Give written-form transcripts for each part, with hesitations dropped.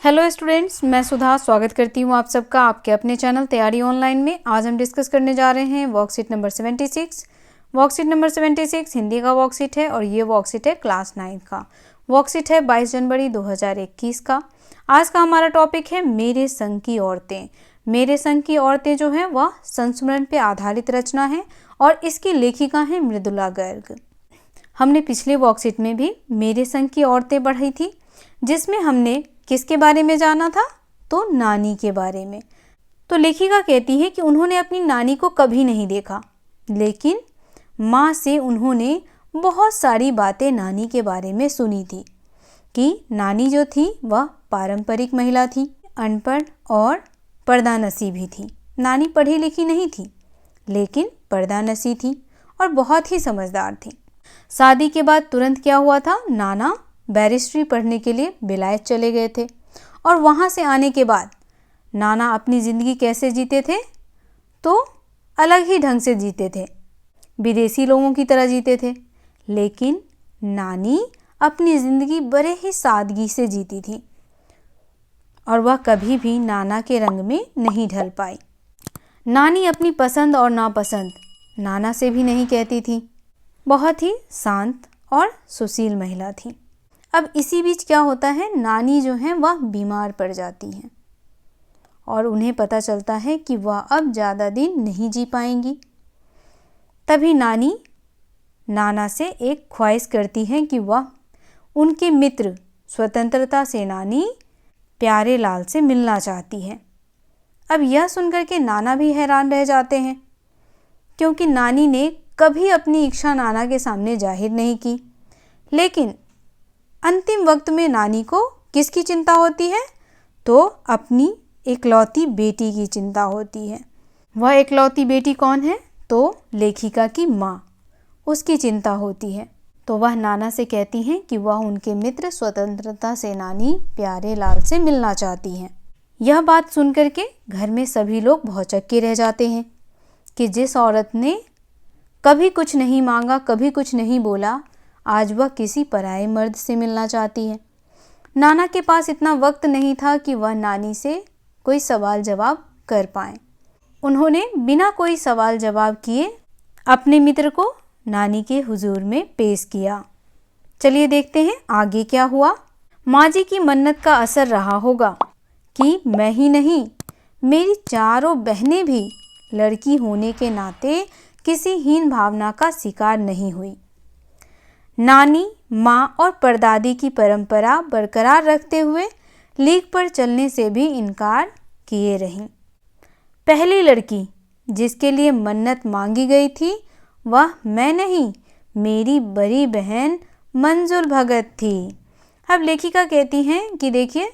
Hello students, मैं सुधा स्वागत करती हूँ आप सबका आपके अपने चैनल तैयारी ऑनलाइन में। आज हम डिस्कस करने जा रहे हैं worksheet number 76। Worksheet number 76 Hindi का वर्कशीट है और ये वर्कशीट है क्लास 9 का। वर्कशीट है 22 जनवरी 2021 का। आज का हमारा टॉपिक है मेरे संग की औरतें। मेरे संग की औरतें जो है वह संस्मरण पर आधारित रचना है और इसकी लेखिका है मृदुला गर्ग। हमने पिछले वर्कशीट में भी मेरे संग की औरतें पढ़ी थी, जिसमें हमने किसके बारे में जाना था? तो नानी के बारे में। तो लेखिका कहती है कि उन्होंने अपनी नानी को कभी नहीं देखा, लेकिन माँ से उन्होंने बहुत सारी बातें नानी के बारे में सुनी थी कि नानी जो थी वह पारंपरिक महिला थी, अनपढ़ और पर्दानसी भी थी। नानी पढ़ी लिखी नहीं थी, लेकिन पर्दानसी थी और बहुत ही समझदार थी। शादी के बाद तुरंत क्या हुआ था? नाना बैरिस्ट्री पढ़ने के लिए विलायत चले गए थे और वहाँ से आने के बाद नाना अपनी ज़िंदगी कैसे जीते थे? तो अलग ही ढंग से जीते थे, विदेशी लोगों की तरह जीते थे। लेकिन नानी अपनी ज़िंदगी बड़े ही सादगी से जीती थी और वह कभी भी नाना के रंग में नहीं ढल पाई। नानी अपनी पसंद और नापसंद नाना से भी नहीं कहती थी। बहुत ही शांत और सुशील महिला थी। अब इसी बीच क्या होता है, नानी जो है वह बीमार पड़ जाती हैं और उन्हें पता चलता है कि वह अब ज़्यादा दिन नहीं जी पाएंगी। तभी नानी नाना से एक ख्वाहिश करती है कि वह उनके मित्र स्वतंत्रता सेनानी प्यारे लाल से मिलना चाहती है। अब यह सुनकर के नाना भी हैरान रह जाते हैं, क्योंकि नानी ने कभी अपनी इच्छा नाना के सामने जाहिर नहीं की। लेकिन अंतिम वक्त में नानी को किसकी चिंता होती है? तो अपनी इकलौती बेटी की चिंता होती है। वह इकलौती बेटी कौन है? तो लेखिका की माँ, उसकी चिंता होती है। तो वह नाना से कहती हैं कि वह उनके मित्र स्वतंत्रता सेनानी प्यारे लाल से मिलना चाहती हैं। यह बात सुनकर के घर में सभी लोग भौचक्के रह जाते हैं कि जिस औरत ने कभी कुछ नहीं मांगा, कभी कुछ नहीं बोला, आज वह किसी पराये मर्द से मिलना चाहती है। नाना के पास इतना वक्त नहीं था कि वह नानी से कोई सवाल जवाब कर पाए। उन्होंने बिना कोई सवाल जवाब किए अपने मित्र को नानी के हुजूर में पेश किया। चलिए देखते हैं आगे क्या हुआ। माँ जी की मन्नत का असर रहा होगा कि मैं ही नहीं, मेरी चारों बहनें भी लड़की होने के नाते किसी हीन भावना का शिकार नहीं हुई। नानी, माँ और परदादी की परंपरा बरकरार रखते हुए लीक पर चलने से भी इनकार किए रहीं। पहली लड़की जिसके लिए मन्नत मांगी गई थी वह मैं नहीं, मेरी बड़ी बहन मंजुल भगत थी। अब लेखिका कहती हैं कि देखिए,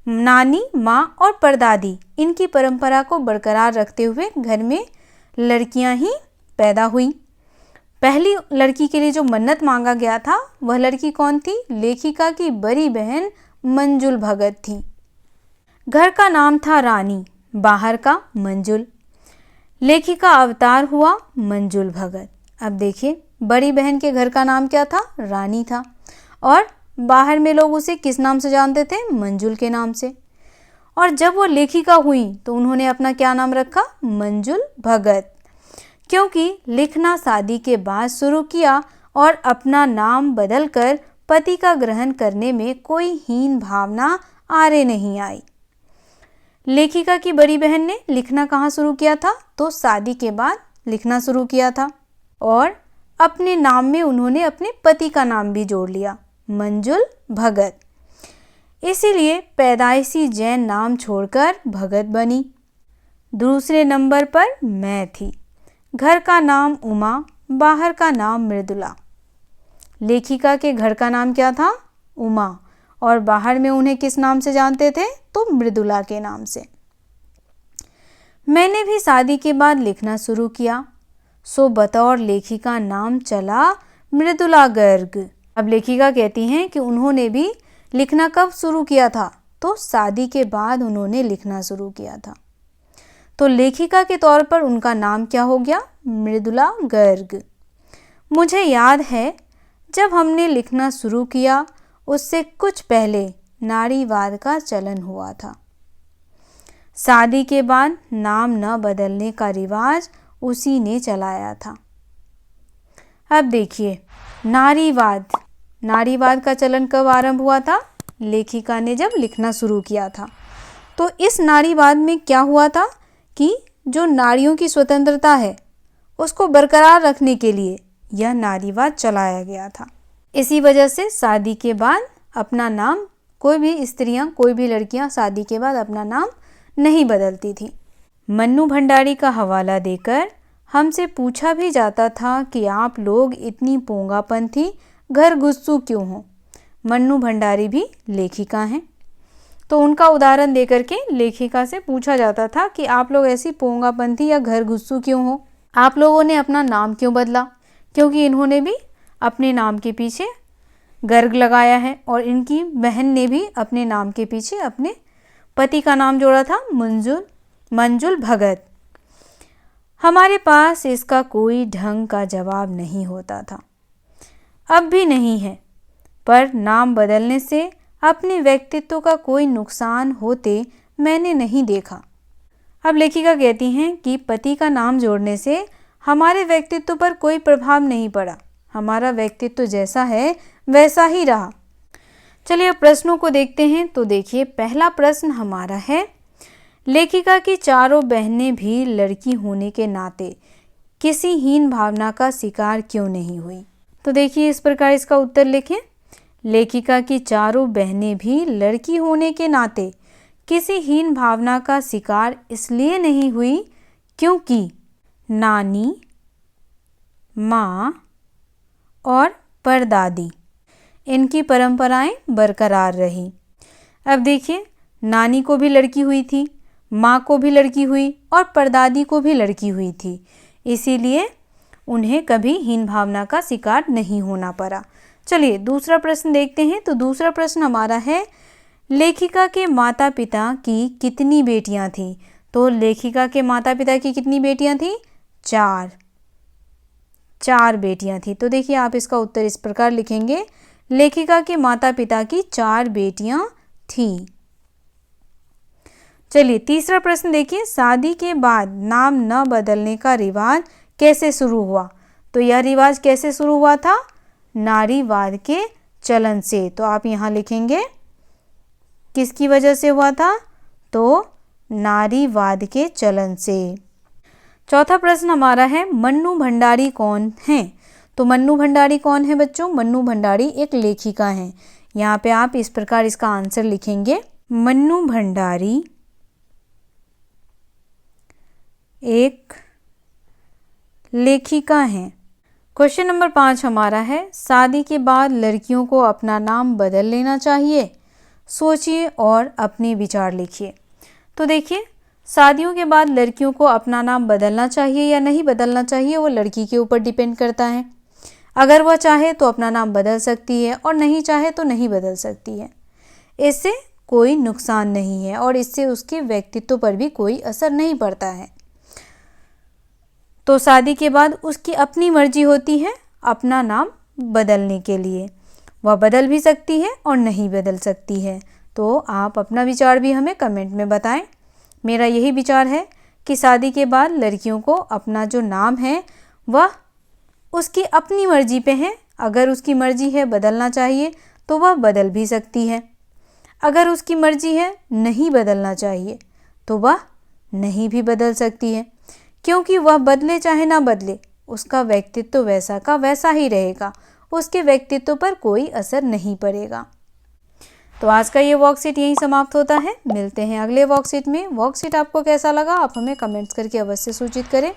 नानी, माँ और परदादी इनकी परंपरा को बरकरार रखते हुए घर में लड़कियां ही पैदा हुई। पहली लड़की के लिए जो मन्नत मांगा गया था वह लड़की कौन थी? लेखिका की बड़ी बहन मंजुल भगत थी। घर का नाम था रानी, बाहर का मंजुल। लेखिका अवतार हुआ मंजुल भगत। अब देखिए, बड़ी बहन के घर का नाम क्या था? रानी था और बाहर में लोग उसे किस नाम से जानते थे? मंजुल के नाम से। और जब वो लेखिका हुई तो उन्होंने अपना क्या नाम रखा? मंजुल भगत, क्योंकि लिखना शादी के बाद शुरू किया और अपना नाम बदलकर पति का ग्रहण करने में कोई हीन भावना आरे नहीं आई। लेखिका की बड़ी बहन ने लिखना कहाँ शुरू किया था? तो शादी के बाद लिखना शुरू किया था और अपने नाम में उन्होंने अपने पति का नाम भी जोड़ लिया, मंजुल भगत। इसीलिए पैदाइशी जैन नाम छोड़कर भगत बनी। दूसरे नंबर पर मैं थी। घर का नाम उमा, बाहर का नाम मृदुला। लेखिका के घर का नाम क्या था? उमा, और बाहर में उन्हें किस नाम से जानते थे? तो मृदुला के नाम से। मैंने भी शादी के बाद लिखना शुरू किया, सो बतौर लेखिका नाम चला मृदुला गर्ग। अब लेखिका कहती हैं कि उन्होंने भी लिखना कब शुरू किया था? तो शादी के बाद उन्होंने लिखना शुरू किया था। तो लेखिका के तौर पर उनका नाम क्या हो गया? मृदुला गर्ग। मुझे याद है जब हमने लिखना शुरू किया उससे कुछ पहले नारीवाद का चलन हुआ था। शादी के बाद नाम न बदलने का रिवाज उसी ने चलाया था। अब देखिए, नारीवाद का चलन कब आरंभ हुआ था? लेखिका ने जब लिखना शुरू किया था। तो इस नारीवाद में क्या हुआ था कि जो नारियों की स्वतंत्रता है उसको बरकरार रखने के लिए यह नारीवाद चलाया गया था। इसी वजह से शादी के बाद अपना नाम, कोई भी स्त्रियां, कोई भी लड़कियां शादी के बाद अपना नाम नहीं बदलती थी। मन्नू भंडारी का हवाला देकर हमसे पूछा भी जाता था कि आप लोग इतनी पोंगापंथी घर गुस्सू क्यों हो। मन्नू भंडारी भी लेखिका हैं, तो उनका उदाहरण देकर के लेखिका से पूछा जाता था कि आप लोग ऐसी पोंगापंथी या घर गुस्सू क्यों हो, आप लोगों ने अपना नाम क्यों बदला। क्योंकि इन्होंने भी अपने नाम के पीछे गर्ग लगाया है और इनकी बहन ने भी अपने नाम के पीछे अपने पति का नाम जोड़ा था, मंजुल भगत। हमारे पास इसका कोई ढंग का जवाब नहीं होता था, अब भी नहीं है, पर नाम बदलने से अपने व्यक्तित्व का कोई नुकसान होते मैंने नहीं देखा। अब लेखिका कहती हैं कि पति का नाम जोड़ने से हमारे व्यक्तित्व पर कोई प्रभाव नहीं पड़ा, हमारा व्यक्तित्व जैसा है वैसा ही रहा। चलिए अब प्रश्नों को देखते हैं। तो देखिए, पहला प्रश्न हमारा है, लेखिका की चारों बहनें भी लड़की होने के नाते किसी हीन भावना का शिकार क्यों नहीं हुई। तो देखिए इस प्रकार इसका उत्तर लिखें। लेखिका की चारों बहनें भी लड़की होने के नाते किसी हीन भावना का शिकार इसलिए नहीं हुई क्योंकि नानी, माँ और परदादी, इनकी परंपराएं बरकरार रही। अब देखिए, नानी को भी लड़की हुई थी, माँ को भी लड़की हुई और परदादी को भी लड़की हुई थी, इसीलिए उन्हें कभी हीन भावना का शिकार नहीं होना पड़ा। चलिए दूसरा प्रश्न देखते हैं। तो दूसरा प्रश्न हमारा है, लेखिका के माता पिता की कितनी बेटियां थीं। तो लेखिका के माता पिता की कितनी बेटियां थीं? चार बेटियां थीं। तो देखिए आप इसका उत्तर इस प्रकार लिखेंगे, लेखिका के माता पिता की 4 बेटियां थीं। चलिए तीसरा प्रश्न देखिए, शादी के बाद नाम न बदलने का रिवाज कैसे शुरू हुआ। तो यह रिवाज कैसे शुरू हुआ था? नारीवाद के चलन से। तो आप यहाँ लिखेंगे किसकी वजह से हुआ था? तो नारीवाद के चलन से। चौथा प्रश्न हमारा है, मन्नू भंडारी कौन है। तो मन्नू भंडारी कौन है बच्चों? मन्नू भंडारी एक लेखिका हैं। यहाँ पे आप इस प्रकार इसका आंसर लिखेंगे, मन्नू भंडारी एक लेखिका हैं। क्वेश्चन नंबर 5 हमारा है, शादी के बाद लड़कियों को अपना नाम बदल लेना चाहिए। सोचिए और अपने विचार लिखिए। तो देखिए, शादियों के बाद लड़कियों को अपना नाम बदलना चाहिए या नहीं बदलना चाहिए, वो लड़की के ऊपर डिपेंड करता है। अगर वह चाहे तो अपना नाम बदल सकती है और नहीं चाहे तो नहीं बदल सकती है। इससे कोई नुकसान नहीं है और इससे उसके व्यक्तित्व पर भी कोई असर नहीं पड़ता है। तो शादी के बाद उसकी अपनी मर्जी होती है अपना नाम बदलने के लिए, वह बदल भी सकती है और नहीं बदल सकती है। तो आप अपना विचार भी हमें कमेंट में बताएं। मेरा यही विचार है कि शादी के बाद लड़कियों को अपना जो नाम है वह उसकी अपनी मर्जी पे है। अगर उसकी मर्जी है बदलना चाहिए तो वह बदल भी सकती है, अगर उसकी मर्जी है नहीं बदलना चाहिए तो वह नहीं भी बदल सकती है, क्योंकि वह बदले चाहे ना बदले उसका व्यक्तित्व वैसा का वैसा ही रहेगा, उसके व्यक्तित्व पर कोई असर नहीं पड़ेगा। तो आज का ये वर्कशीट यहीं समाप्त होता है। मिलते हैं अगले वर्कशीट में। वर्कशीट आपको कैसा लगा आप हमें कमेंट्स करके अवश्य सूचित करें।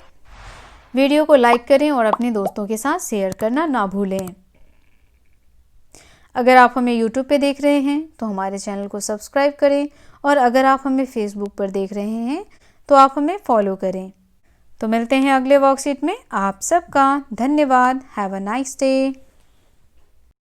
वीडियो को लाइक करें और अपने दोस्तों के साथ शेयर करना ना भूलें। अगर आप हमें YouTube पे देख रहे हैं तो हमारे चैनल को सब्सक्राइब करें और अगर आप हमें Facebook पर देख रहे हैं तो आप हमें फॉलो करें। तो मिलते हैं अगले वर्कशीट में। आप सबका धन्यवाद। Have a nice day.